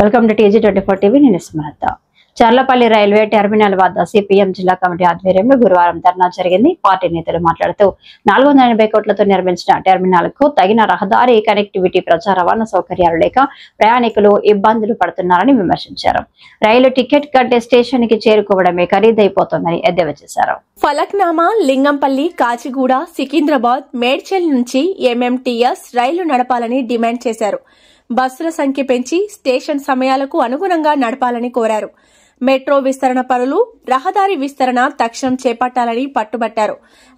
Welcome to TG24 TV. నేను స్మరత. Cherlapalli railway terminal వద్ద CPM జిల్లా కమిటీ ఆధ్వర్యంలో గురువారం ధర్నా జరిగింది. పార్టీ నేతలు మాట్లాడుతూ 480 కోట్లతో నిర్మించిన టెర్మినల్ కు తగిన రహదారి కనెక్టివిటీ, ప్రజా రవాణా సౌకర్యాలు లేక ప్రయాణికులు ఇబ్బందులు పడుతున్నారని విమర్శించారు. రైలు టికెట్ కంటే స్టేషన్ కి చేరుకోవడమే ఖరీదైపోతోందని ఎద్దేవా చేశారు. ఫలక్నామా, లింగంపల్లి, కాచిగూడ, సికింద్రాబాద్, మేడ్చల్ నుంచి MMTS రైలు నడపాలని డిమాండ్ చేశారు. బస్సుల సంఖ్య పెంచి స్టేషన్ సమయాలకు అనుగుణంగా నడపాలని కోరారు. మెట్రో విస్తరణ పనులు, రహదారి విస్తరణ తక్షణం చేపట్టాలని పట్టుబట్టారు.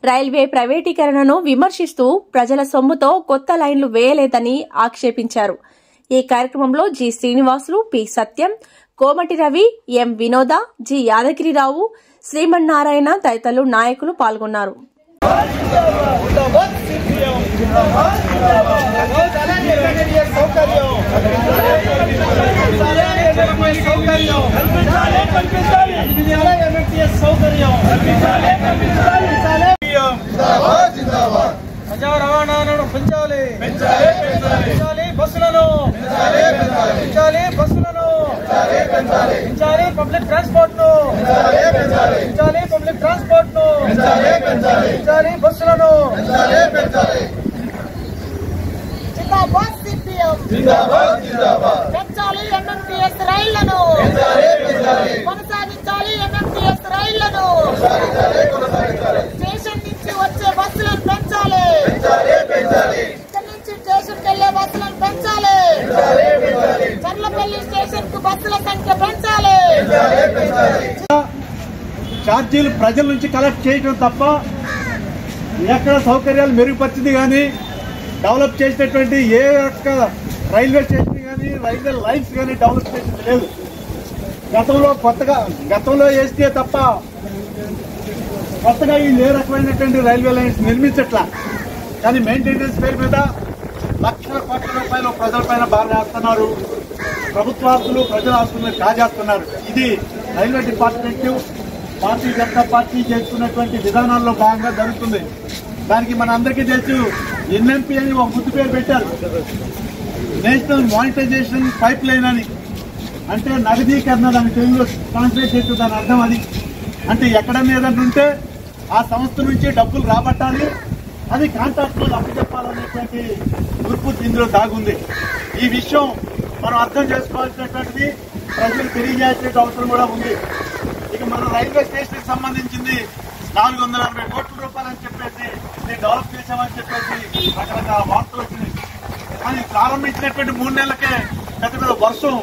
రైల్వే ప్రైవేటీకరణను విమర్శిస్తూ ప్రజల సొమ్ముతో కొత్త లైన్లు వేయలేదని ఆక్షేపించారు. ఈ కార్యక్రమంలో జి శ్రీనివాసులు, పి సత్యం, కోమటి రవి, ఎం వినోద, జి యాదగిరిరావు, శ్రీమన్నారాయణ తదితరులు నాయకులు పాల్గొన్నారు. ప్రజా రవాణాను పెంచాలి, పెంచాలి బస్సులను, పెంచాలి పబ్లిక్ ట్రాన్స్పోర్ట్ ను, పెంచాలి పబ్లిక్ ట్రాన్స్పోర్ట్ ను, పెంచాలి బస్సులను. జిందాబాద్ సిపిఎం, పెంచాలి MMTS రైళ్లను, కొనసాగించాలి MMTS రైళ్లను, స్టేషన్ నుంచి వచ్చే బస్సులను పెంచాలి, ఇక్కడ నుంచి స్టేషన్ వెళ్లే బస్సులను పెంచాలి, చర్లపల్లి స్టేషన్ కు బస్సుల సంఖ్య పెంచాలి. ఛార్జీలు ప్రజల నుంచి కలెక్ట్ చేయడం తప్ప ఎక్కడ సౌకర్యాలు మెరుగుపరిచింది కానీ, డెవలప్ చేసినటువంటి ఏ ఒక్క రైల్వే స్టేషన్ కానీ, రైల్వే లైన్స్ కానీ డెవలప్ చేసింది లేదు. గతంలో వేస్తే తప్ప కొత్తగా ఈ ఏ రకమైనటువంటి రైల్వే లైన్స్ నిర్మించట్లా. కానీ మెయింటెనెన్స్ పేరు మీద లక్షల కోట్ల రూపాయలు ప్రజలపైన భారం వేస్తున్నారు. ప్రభుత్వ ఆస్తులు, ప్రజల ఆస్తులను కాజేస్తున్నారు. ఇది railway department, Bharatiya Janata party చేస్తున్నటువంటి విధానాల్లో భాగంగా జరుగుతుంది. దానికి మన అందరికీ తెలుసు, NMP అని ఒక ముద్దు పేరు పెట్టారు, నేషనల్ మానిటైజేషన్ పైప్ లైన్ అని. అంటే నగదీకరణ, దాని తెలుగులో ట్రాన్స్లేట్ చేస్తూ దాని అర్థం అది. అంటే ఎక్కడన్నా ఏదన్నా ఉంటే ఆ సంస్థ నుంచి డబ్బులు రాబట్టాలి, అది కాంట్రాక్టులు అప్పచెప్పాలనేటువంటి గుర్పు ఇందులో దాగుంది. ఈ విషయం మనం అర్థం చేసుకోవాల్సినటువంటిది, ప్రజలు తెలియజేసే అవసరం కూడా ఉంది. ఇక మన రైల్వే స్టేషన్ కి సంబంధించింది 480 కోట్ల రూపాయలు అని చెప్పేసి డెవలప్ చేశామని చెప్పేసి రకరకాల వార్తలు వచ్చినాయి. కానీ ప్రారంభించినటువంటి 3 నెలలకే పెద్ద వర్షం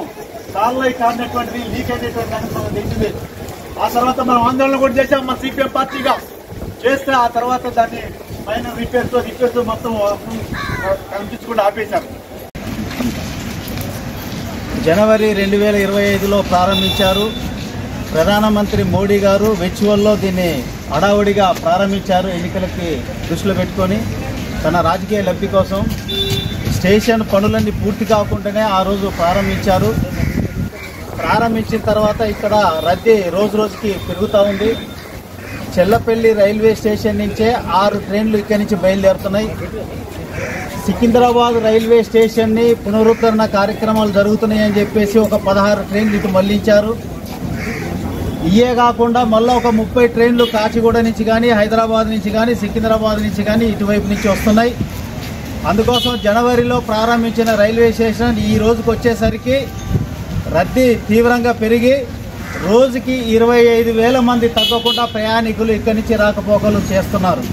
కాలువై కారినటువంటిది, లీక్ అయినటువంటి మనం తెలిసింది. ఆ తర్వాత మనం ఆందోళన కూడా చేశాం మన సిపిఎం పార్టీగా చేస్తే, ఆ తర్వాత దాన్ని పైన రిపేర్స్ మొత్తం కనిపించకుండా ఆపేశాం. జనవరి 2025లో ప్రారంభించారు. ప్రధానమంత్రి మోడీ గారు వెర్చువల్లో దీన్ని హడావుడిగా ప్రారంభించారు. ఎన్నికలకి దృష్టిలో పెట్టుకొని తన రాజకీయ లబ్ధి కోసం స్టేషన్ పనులన్నీ పూర్తి కాకుండానే ఆ రోజు ప్రారంభించారు. ప్రారంభించిన తర్వాత ఇక్కడ రద్దీ రోజు రోజుకి పెరుగుతూ ఉంది. చెల్లపల్లి రైల్వే స్టేషన్ నుంచే 6 ట్రైన్లు ఇక్కడి నుంచి బయలుదేరుతున్నాయి. సికింద్రాబాద్ రైల్వే స్టేషన్ని పునరుద్ధరణ కార్యక్రమాలు జరుగుతున్నాయని చెప్పేసి ఒక 16 ట్రైన్లు ఇటు మళ్లించారు. ఇయే కాకుండా మళ్ళీ ఒక 30 ట్రైన్లు కాచిగూడ నుంచి కానీ, హైదరాబాద్ నుంచి కానీ, సికింద్రాబాద్ నుంచి కానీ ఇటువైపు నుంచి వస్తున్నాయి. అందుకోసం జనవరిలో ప్రారంభించిన రైల్వే స్టేషన్ ఈ రోజుకు వచ్చేసరికి రద్దీ తీవ్రంగా పెరిగి రోజుకి 25,000 మంది తగ్గకుండా ప్రయాణికులు ఇక్కడి నుంచి రాకపోకలు చేస్తున్నారు.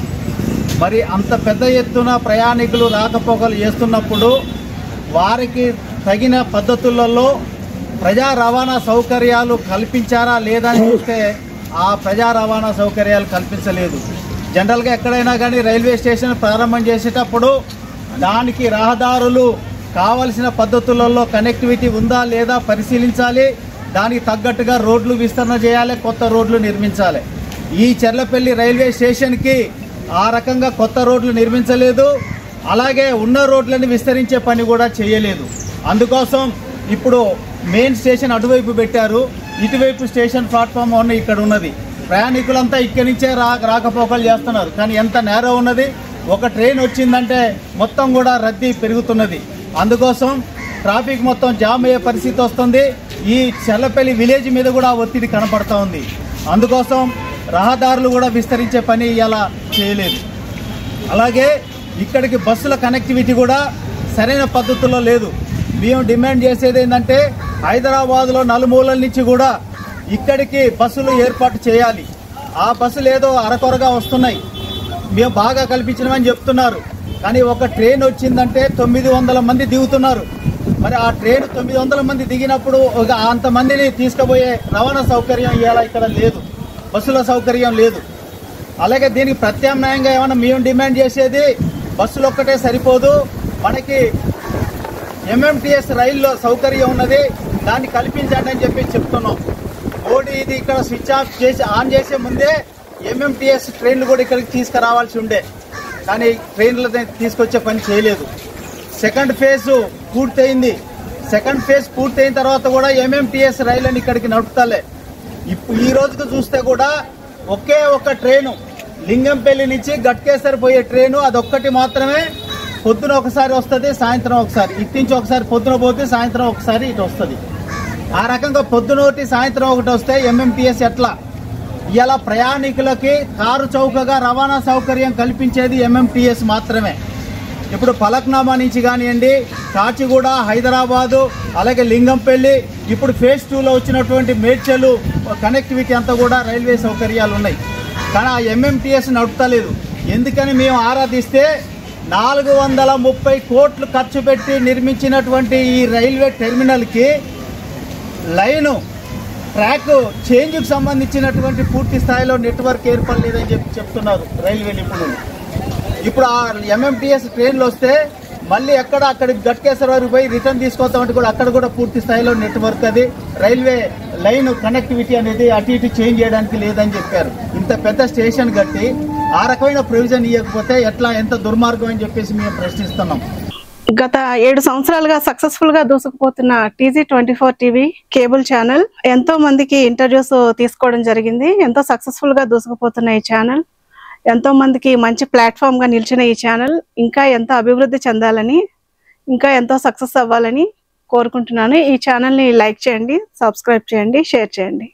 మరి అంత పెద్ద ఎత్తున ప్రయాణికులు రాకపోకలు చేస్తున్నప్పుడు వారికి తగిన పద్ధతులలో ప్రజా రవాణా సౌకర్యాలు కల్పించారా లేదా అని చూస్తే ఆ ప్రజా రవాణా సౌకర్యాలు కల్పించలేదు. జనరల్గా ఎక్కడైనా కానీ రైల్వే స్టేషన్ ప్రారంభం చేసేటప్పుడు దానికి రహదారులు కావలసిన పద్ధతులలో కనెక్టివిటీ ఉందా లేదా పరిశీలించాలి. దానికి తగ్గట్టుగా రోడ్లు విస్తరణ చేయాలి, కొత్త రోడ్లు నిర్మించాలి. ఈ చర్లపల్లి రైల్వే స్టేషన్కి ఆ రకంగా కొత్త రోడ్లు నిర్మించలేదు, అలాగే ఉన్న రోడ్లను విస్తరించే పని కూడా చేయలేదు. అందుకోసం ఇప్పుడు మెయిన్ స్టేషన్ అటువైపు పెట్టారు, ఇటువైపు స్టేషన్ ప్లాట్ఫామ్ 1 ఇక్కడ ఉన్నది. ప్రయాణికులంతా ఇక్కడి నుంచే రాకపోకలు చేస్తున్నారు. కానీ ఎంత నేరో ఉన్నది, ఒక ట్రైన్ వచ్చిందంటే మొత్తం కూడా రద్దీ పెరుగుతున్నది. అందుకోసం ట్రాఫిక్ మొత్తం జామ్ అయ్యే పరిస్థితి వస్తుంది. ఈ చర్లపల్లి విలేజ్ మీద కూడా ఒత్తిడి కనపడతా ఉంది. అందుకోసం రహదారులు కూడా విస్తరించే పని ఇలా చేయలేదు. అలాగే ఇక్కడికి బస్సుల కనెక్టివిటీ కూడా సరైన పద్ధతుల్లో లేదు. మేము డిమాండ్ చేసేది ఏంటంటే హైదరాబాద్లో నలుమూలల నుంచి కూడా ఇక్కడికి బస్సులు ఏర్పాటు చేయాలి. ఆ బస్సులు ఏదో అరకొరగా వస్తున్నాయి, మేము బాగా కల్పించినామని చెప్తున్నారు. కానీ ఒక ట్రైన్ వచ్చిందంటే 900 మంది దిగుతున్నారు. మరి ఆ ట్రైన్ 900 మంది దిగినప్పుడు అంతమందిని తీసుకుపోయే రవాణా సౌకర్యం ఇవాళ ఇక్కడ లేదు, బస్సుల సౌకర్యం లేదు. అలాగే దీనికి ప్రత్యామ్నాయంగా ఏమైనా మేము డిమాండ్ చేసేది బస్సులు ఒక్కటే సరిపోదు, మనకి ఎంఎంటీఎస్ రైల్లో సౌకర్యం ఉన్నది, దాన్ని కల్పించండి అని చెప్పి చెప్తున్నాం. మోడీ ఇది ఇక్కడ స్విచ్ ఆఫ్ చేసి ఆన్ చేసే ముందే ఎంఎంటీఎస్ ట్రైన్లు కూడా ఇక్కడికి తీసుకురావాల్సి ఉండే, కానీ ట్రైన్లు తీసుకొచ్చే పని చేయలేదు. సెకండ్ ఫేజ్ పూర్తయింది. సెకండ్ ఫేజ్ పూర్తయిన తర్వాత కూడా ఎంఎంటీఎస్ రైళ్ళని ఇక్కడికి నడుపుతాలే. ఇప్పుడు ఈ రోజుకు చూస్తే కూడా ఒకే ఒక ట్రైను లింగంపల్లి నుంచి గట్కేసర్ పోయే ట్రైను అదొక్కటి మాత్రమే పొద్దున ఒకసారి వస్తుంది, సాయంత్రం ఒకసారి. ఇటు నుంచి ఒకసారి పొద్దున పోతే సాయంత్రం ఒకసారి ఇటు వస్తుంది. ఆ రకంగా పొద్దున ఒకటి సాయంత్రం ఒకటి వస్తే ఎంఎంటీఎస్ ఎట్లా? ఇలా ప్రయాణికులకి కారు చౌకగా రవాణా సౌకర్యం కల్పించేది ఎంఎంటీఎస్ మాత్రమే. ఇప్పుడు ఫలక్నామా నుంచి కానివ్వండి, కాచిగూడ, హైదరాబాదు, అలాగే లింగంపల్లి, ఇప్పుడు ఫేజ్ 2లో వచ్చినటువంటి మేడ్చల్ కనెక్టివిటీ అంతా కూడా రైల్వే సౌకర్యాలు ఉన్నాయి. కానీ ఆ ఎంఎంటీఎస్ నడుపుతలేదు. ఎందుకని మేము ఆరాధిస్తే 430 కోట్లు ఖర్చు పెట్టి నిర్మించినటువంటి ఈ రైల్వే టెర్మినల్కి లైను ట్రాక్ చేంజ్కి సంబంధించినటువంటి పూర్తి స్థాయిలో నెట్వర్క్ ఏర్పడలేదని చెప్తున్నారు రైల్వే నిపుణులు. ఇప్పుడు ఆ ఎంఎంటీఎస్ ట్రైన్లు వస్తే మళ్ళీ అక్కడికి గట్కేసర్ వరకు పోయి రిటర్న్ తీసుకొస్తామంటే కూడా అక్కడ కూడా పూర్తి స్థాయిలో నెట్వర్క్ అది రైల్వే లైన్ కనెక్టివిటీ అనేది అటు ఇటు చేంజ్ చేయడానికి లేదని చెప్పారు. ఇంత పెద్ద స్టేషన్ కట్టి ఆ రకమైన ప్రొవిజన్ ఇవ్వకపోతే ఎట్లా, ఎంత దుర్మార్గం అని చెప్పేసి మేము ప్రశ్నిస్తున్నాం. గత 7 సంవత్సరాలుగా సక్సెస్ఫుల్ గా దూసుకుపోతున్న TG24 టీవీ కేబుల్ ఛానల్ ఎంతో మందికి ఇంటర్వ్యూస్ తీసుకోవడం జరిగింది. ఎంతో సక్సెస్ఫుల్ గా దూసుకుపోతున్న ఈ ఛానల్, ఎంతో మందికి మంచి ప్లాట్ఫామ్ గా నిలిచిన ఈ ఛానల్ ఇంకా ఎంతో అభివృద్ధి చెందాలని, ఇంకా ఎంతో సక్సెస్ అవ్వాలని కోరుకుంటున్నాను. ఈ ఛానల్ ని లైక్ చేయండి, సబ్స్క్రైబ్ చేయండి, షేర్ చేయండి.